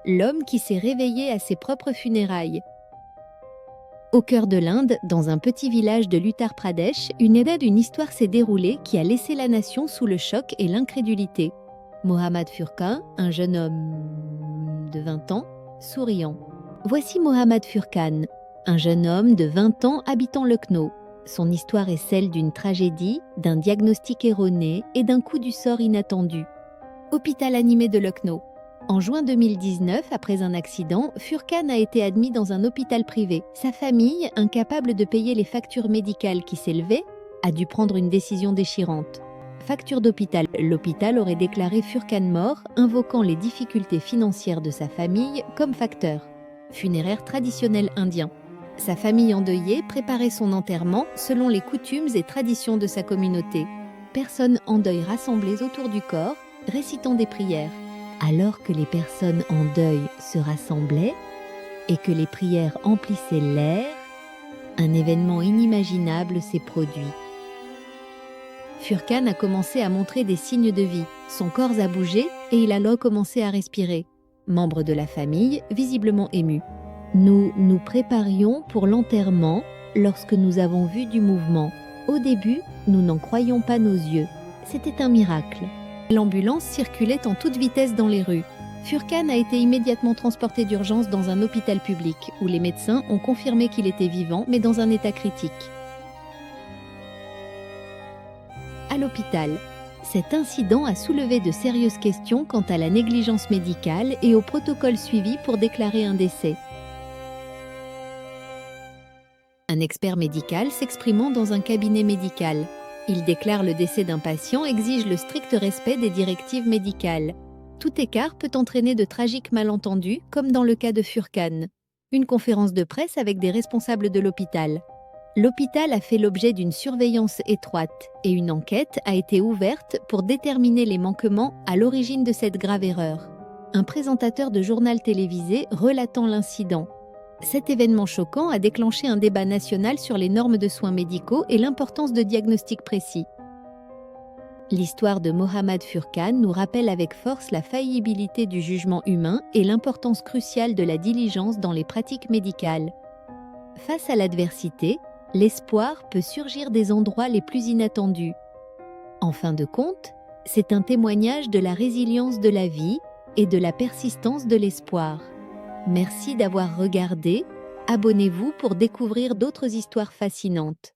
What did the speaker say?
l'homme qui s'est réveillé à ses propres funérailles. Au cœur de l'Inde, dans un petit village de l'Uttar Pradesh, une histoire s'est déroulée qui a laissé la nation sous le choc et l'incrédulité. Mohammad Furkan, un jeune homme de 20 ans, souriant. Voici Mohammad Furkan, un jeune homme de 20 ans habitant Lucknow. Son histoire est celle d'une tragédie, d'un diagnostic erroné et d'un coup du sort inattendu. Hôpital animé de Lucknow. En juin 2019, après un accident, Furkan a été admis dans un hôpital privé. Sa famille, incapable de payer les factures médicales qui s'élevaient, a dû prendre une décision déchirante. Facture d'hôpital. L'hôpital aurait déclaré Furkan mort, invoquant les difficultés financières de sa famille comme facteur. Funéraire traditionnel indien. Sa famille endeuillée préparait son enterrement selon les coutumes et traditions de sa communauté. Personnes en deuil rassemblées autour du corps, récitant des prières. Alors que les personnes en deuil se rassemblaient et que les prières emplissaient l'air, un événement inimaginable s'est produit. Furkan a commencé à montrer des signes de vie. Son corps a bougé et il a recommencé à respirer. Membre de la famille, visiblement ému. Nous nous préparions pour l'enterrement lorsque nous avons vu du mouvement. Au début, nous n'en croyions pas nos yeux. C'était un miracle. L'ambulance circulait en toute vitesse dans les rues. Furkan a été immédiatement transporté d'urgence dans un hôpital public où les médecins ont confirmé qu'il était vivant mais dans un état critique. À l'hôpital, cet incident a soulevé de sérieuses questions quant à la négligence médicale et au protocole suivi pour déclarer un décès. Un expert médical s'exprimant dans un cabinet médical. Il déclare le décès d'un patient exige le strict respect des directives médicales. Tout écart peut entraîner de tragiques malentendus, comme dans le cas de Furkan. Une conférence de presse avec des responsables de l'hôpital. L'hôpital a fait l'objet d'une surveillance étroite et une enquête a été ouverte pour déterminer les manquements à l'origine de cette grave erreur. Un présentateur de journal télévisé relatant l'incident. Cet événement choquant a déclenché un débat national sur les normes de soins médicaux et l'importance de diagnostics précis. L'histoire de Mohammad Furkan nous rappelle avec force la faillibilité du jugement humain et l'importance cruciale de la diligence dans les pratiques médicales. Face à l'adversité, l'espoir peut surgir des endroits les plus inattendus. En fin de compte, c'est un témoignage de la résilience de la vie et de la persistance de l'espoir. Merci d'avoir regardé. Abonnez-vous pour découvrir d'autres histoires fascinantes.